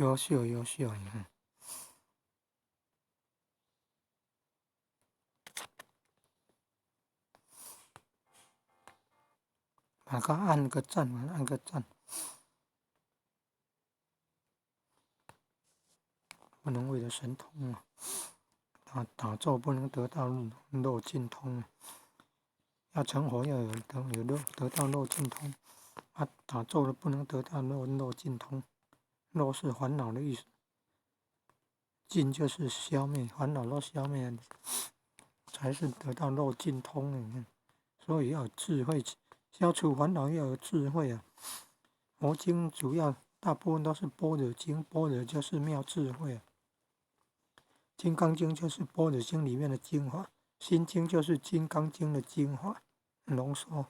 优秀优秀，把它按个赞，按个赞。不能为了神通打坐不能得到肉尽通，要成佛要有得到肉尽通，打坐了不能得到肉尽通，肉是烦恼的意思，尽就是消灭烦恼，都消灭了才是得到肉尽通。所以要有智慧，消除烦恼要有智慧啊。佛经主要大部分都是般若经，般若就是妙智慧啊。金刚经就是般若经里面的精华，心经就是金刚经的精华浓缩。